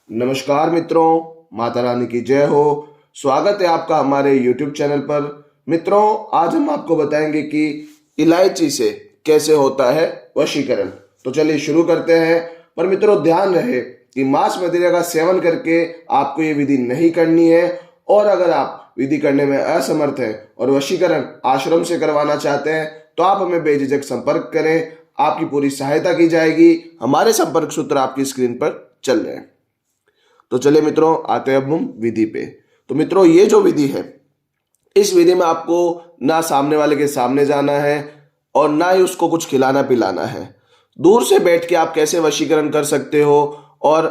नमस्कार मित्रों, माता रानी की जय हो। स्वागत है आपका हमारे YouTube चैनल पर। मित्रों, आज हम आपको बताएंगे कि इलायची से कैसे होता है वशीकरण। तो चलिए शुरू करते हैं। पर मित्रों, ध्यान रहे कि मांस मदिरा का सेवन करके आपको ये विधि नहीं करनी है। और अगर आप विधि करने में असमर्थ हैं और वशीकरण आश्रम से करवाना चाहते हैं तो आप हमें बेझिझक संपर्क करें। आपकी पूरी सहायता की जाएगी। हमारे संपर्क सूत्र आपकी स्क्रीन पर चल रहे हैं। तो चलिए मित्रों, आते हैं अब हम विधि पे। तो मित्रों, ये जो विधि है, इस विधि में आपको ना सामने वाले के सामने जाना है और ना ही उसको कुछ खिलाना पिलाना है। दूर से बैठ के आप कैसे वशीकरण कर सकते हो और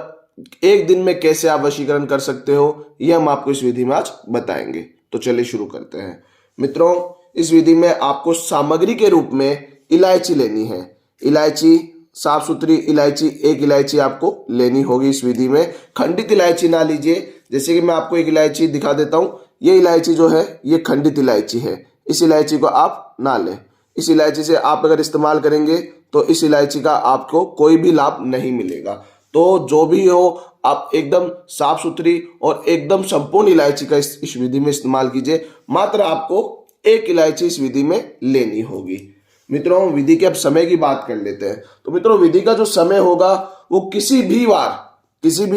एक दिन में कैसे आप वशीकरण कर सकते हो, ये हम आपको इस विधि में आज बताएंगे। तो चलिए शुरू करते हैं। मित्रों, इस विधि में आपको सामग्री के रूप में इलायची लेनी है। इलायची, साफ सुथरी इलायची, एक इलायची आपको लेनी होगी। इस विधि में खंडित इलायची ना लीजिए। जैसे कि मैं आपको एक इलायची दिखा देता हूं। ये इलायची जो है ये खंडित इलायची है। इस इलायची को आप ना लें। इस इलायची से आप अगर इस्तेमाल करेंगे तो इस इलायची का आपको कोई भी लाभ नहीं मिलेगा। तो जो भी हो, आप एकदम साफ सुथरी और एकदम संपूर्ण इलायची का इस विधि में इस्तेमाल कीजिए। मात्र आपको एक इलायची इस विधि में लेनी होगी। मित्रों, विधि के अब समय की बात कर लेते हैं। तो मित्रों, विधि का जो समय होगा वो किसी भी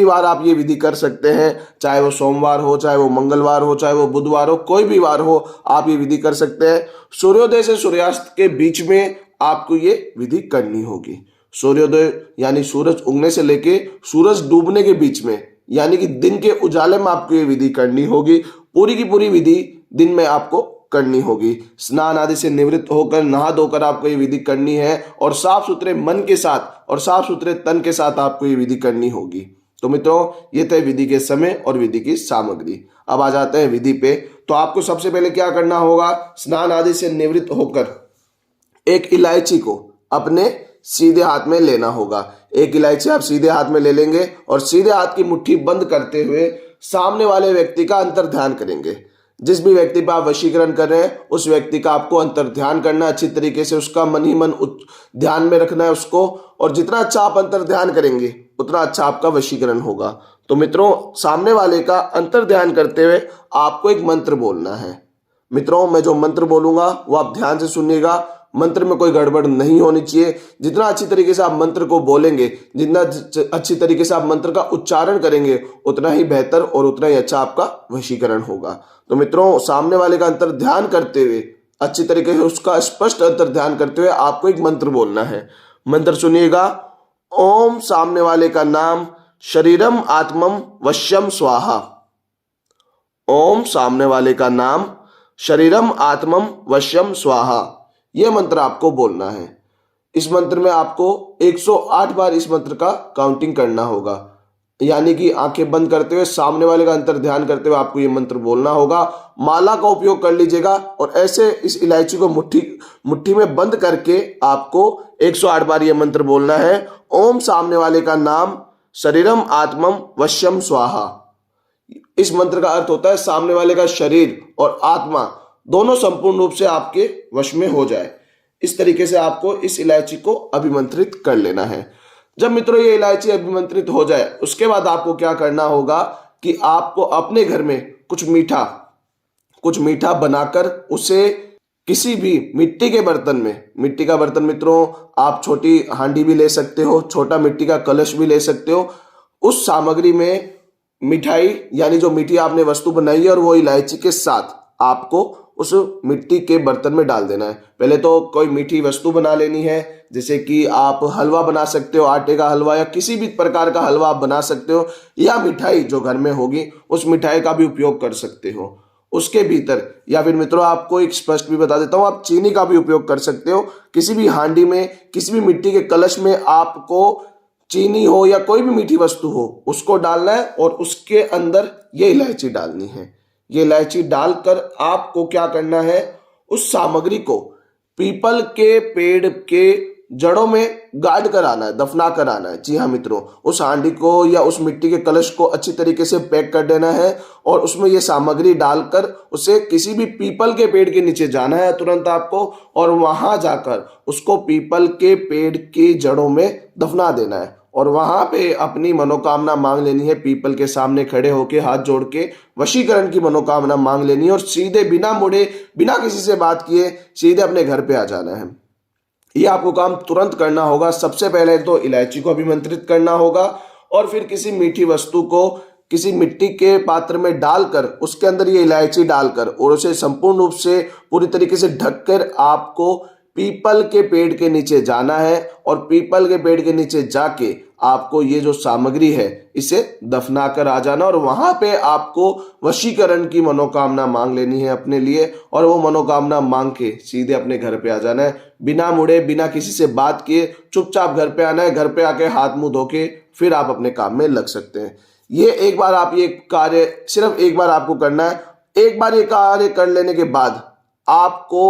वार आप ये विधि कर सकते हैं। चाहे वो सोमवार हो, चाहे वो मंगलवार हो, चाहे वो बुधवार हो, कोई भी वार हो, आप ये विधि कर सकते हैं। सूर्योदय से सूर्यास्त के बीच में आपको ये विधि करनी होगी। सूर्योदय यानी सूरज उगने से लेके सूरज डूबने के बीच में, यानी कि दिन के उजाले में आपको ये विधि करनी होगी। पूरी की पूरी विधि दिन में आपको करनी होगी। स्नान आदि से निवृत्त होकर नहा धोकर आपको ये विधि करनी है और साफ सुथरे मन के साथ और साफ सुथरे तन के साथ आपको ये विधि करनी होगी। तो मित्रों, ये थे विधि के समय और विधि की सामग्री। अब आ जाते हैं विधि पे। तो आपको सबसे पहले क्या करना होगा, स्नान आदि से निवृत्त होकर एक इलायची को अपने सीधे हाथ में लेना होगा। एक इलायची आप सीधे हाथ में ले लेंगे और सीधे हाथ की मुट्ठी बंद करते हुए सामने वाले व्यक्ति का अंतर ध्यान करेंगे। जिस भी व्यक्ति पर आप वशीकरण कर रहे हैं उस व्यक्ति का आपको अंतर ध्यान करना है। अच्छी तरीके से उसका मन ही मन ध्यान में रखना है उसको। और जितना अच्छा आप अंतर ध्यान करेंगे उतना अच्छा आपका वशीकरण होगा। तो मित्रों, सामने वाले का अंतर ध्यान करते हुए आपको एक मंत्र बोलना है। मित्रों, मैं जो मंत्र बोलूंगा वो आप ध्यान से सुनिएगा। मंत्र में कोई गड़बड़ नहीं होनी चाहिए। जितना अच्छी तरीके से आप मंत्र को बोलेंगे, जितना अच्छी तरीके से आप मंत्र का उच्चारण करेंगे, उतना ही बेहतर और उतना ही अच्छा आपका वशीकरण होगा। तो मित्रों, सामने वाले का अंतर ध्यान करते हुए, अच्छी तरीके से उसका स्पष्ट अंतर ध्यान करते हुए आपको एक मंत्र बोलना है। मंत्र सुनिएगा। ओम सामने वाले का नाम शरीरम आत्मम वश्यम स्वाहा। ओम सामने वाले का नाम शरीरम आत्मम वश्यम स्वाहा। यह मंत्र आपको बोलना है। इस मंत्र में आपको 108 बार इस मंत्र का काउंटिंग करना होगा। यानी कि आंखें बंद करते हुए सामने वाले का अंतर ध्यान करते हुए आपको ये मंत्र बोलना होगा। माला का उपयोग कर लीजिएगा और ऐसे इस इलायची को मुट्ठी में बंद करके आपको 108 बार ये मंत्र बोलना है। ओम सामने वाले का नाम शरीरम आत्मम वश्यम स्वाहा। इस मंत्र का अर्थ होता है सामने वाले का शरीर और आत्मा दोनों संपूर्ण रूप से आपके वश में हो जाए। इस तरीके से आपको इस इलायची को अभिमंत्रित कर लेना है। जब मित्रों ये इलायची अभिमंत्रित हो जाए उसके बाद आपको क्या करना होगा कि आपको अपने घर में कुछ मीठा बनाकर उसे किसी भी मिट्टी के बर्तन में, मिट्टी का बर्तन मित्रों आप छोटी हांडी भी ले सकते हो, छोटा मिट्टी का कलश भी ले सकते हो। उस सामग्री में मिठाई यानी जो मीठी आपने वस्तु बनाई है और वो इलायची के साथ आपको उस मिट्टी के बर्तन में डाल देना है। पहले तो कोई मीठी वस्तु बना लेनी है। जैसे कि आप हलवा बना सकते हो, आटे का हलवा या किसी भी प्रकार का हलवा आप बना सकते हो, या मिठाई जो घर में होगी उस मिठाई का भी उपयोग कर सकते हो उसके भीतर। या फिर मित्रों आपको एक स्पष्ट भी बता देता हूं, आप चीनी का भी उपयोग कर सकते हो। किसी भी हांडी में, किसी भी मिट्टी के कलश में आपको चीनी हो या कोई भी मीठी वस्तु हो उसको डालना है और उसके अंदर ये इलायची डालनी है। ये इलायची डालकर आपको क्या करना है, उस सामग्री को पीपल के पेड़ के जड़ों में गाड़ कर आना है, दफना कर आना है। जी हाँ मित्रों, उस हांडी को या उस मिट्टी के कलश को अच्छी तरीके से पैक कर देना है और उसमें ये सामग्री डालकर उसे किसी भी पीपल के पेड़ के नीचे जाना है तुरंत आपको, और वहां जाकर उसको पीपल के पेड़ की जड़ों में दफना देना है। और वहां पे अपनी मनोकामना मांग लेनी है। पीपल के सामने खड़े होके हाथ जोड़ के वशीकरण की मनोकामना मांग लेनी है और सीधे बिना मुड़े, बिना किसी से बात किए सीधे अपने घर पे आ जाना है। ये आपको काम तुरंत करना होगा। सबसे पहले तो इलायची को अभिमंत्रित करना होगा और फिर किसी मीठी वस्तु को किसी मिट्टी के पात्र में डालकर उसके अंदर ये इलायची डालकर और उसे संपूर्ण रूप से पूरी तरीके से ढककर आपको पीपल के पेड़ के नीचे जाना है और पीपल के पेड़ के नीचे जाके आपको ये जो सामग्री है इसे दफना कर आ जाना और वहां पे आपको वशीकरण की मनोकामना मांग लेनी है अपने लिए और वो मनोकामना मांग के सीधे अपने घर पे आ जाना है। बिना मुड़े, बिना किसी से बात किए चुपचाप घर पे आना है। घर पे आके हाथ मुंह धो के फिर आप अपने काम में लग सकते हैं। ये एक बार आप ये कार्य सिर्फ एक बार आपको करना है। एक बार ये कार्य कर लेने के बाद आपको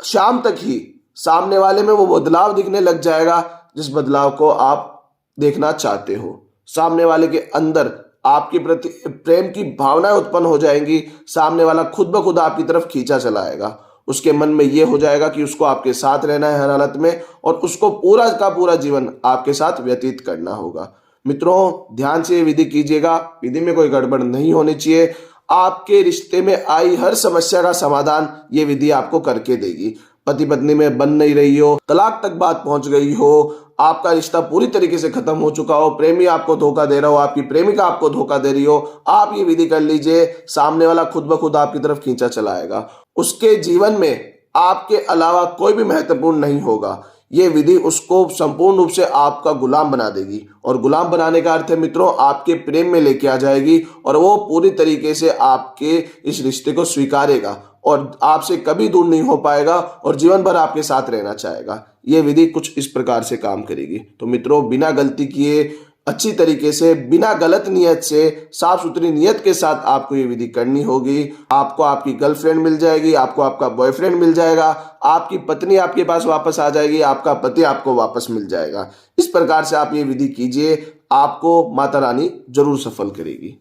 शाम तक ही सामने वाले में वो बदलाव दिखने लग जाएगा जिस बदलाव को आप देखना चाहते हो। सामने वाले के अंदर आपके प्रति प्रेम की भावनाएं उत्पन्न हो जाएंगी। सामने वाला खुद ब खुद आपकी तरफ खींचा चला आएगा। उसके मन में यह हो जाएगा कि उसको आपके साथ रहना है हर हालत में और उसको पूरा का पूरा जीवन आपके साथ व्यतीत करना होगा। मित्रों, ध्यान से ये विधि कीजिएगा। विधि में कोई गड़बड़ नहीं होनी चाहिए। आपके रिश्ते में आई हर समस्या का समाधान ये विधि आपको करके देगी। पति पत्नी में बन नहीं रही हो, तलाक तक बात पहुंच गई हो, आपका रिश्ता पूरी तरीके से खत्म हो चुका हो, प्रेमी आपको धोखा दे रहा हो, आपकी प्रेमिका आपको धोखा दे रही हो, आप ये विधि कर लीजिए। सामने वाला खुद ब खुद आपकी तरफ खींचा चला आएगा। उसके जीवन में आपके अलावा कोई भी महत्वपूर्ण नहीं होगा। ये विधि उसको संपूर्ण रूप से आपका गुलाम बना देगी और गुलाम बनाने का अर्थ है मित्रों, आपके प्रेम में लेके आ जाएगी और वो पूरी तरीके से आपके इस रिश्ते को स्वीकारेगा और आपसे कभी दूर नहीं हो पाएगा और जीवन भर आपके साथ रहना चाहेगा। ये विधि कुछ इस प्रकार से काम करेगी। तो मित्रों, बिना गलती किए, अच्छी तरीके से, बिना गलत नियत से, साफ सुथरी नियत के साथ आपको ये विधि करनी होगी। आपको आपकी गर्लफ्रेंड मिल जाएगी, आपको आपका बॉयफ्रेंड मिल जाएगा, आपकी पत्नी आपके पास वापस आ जाएगी, आपका पति आपको वापस मिल जाएगा। इस प्रकार से आप ये विधि कीजिए, आपको माता रानी जरूर सफल करेगी।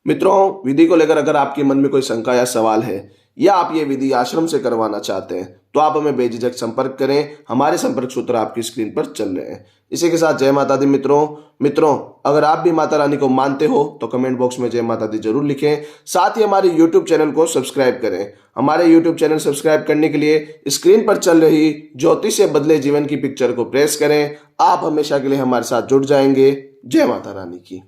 मित्रों, विधि को लेकर अगर आपके मन में कोई शंका या सवाल है या आप ये विधि आश्रम से करवाना चाहते हैं तो आप हमें बेझिझक संपर्क करें। हमारे संपर्क सूत्र आपकी स्क्रीन पर चल रहे हैं। इसी के साथ जय माता दी मित्रों, अगर आप भी माता रानी को मानते हो तो कमेंट बॉक्स में जय माता दी जरूर लिखें। साथ ही हमारे यूट्यूब चैनल को सब्सक्राइब करें। हमारे यूट्यूब चैनल सब्सक्राइब करने के लिए स्क्रीन पर चल रही ज्योति से बदले जीवन की पिक्चर को प्रेस करें। आप हमेशा के लिए हमारे साथ जुड़ जाएंगे। जय माता रानी की।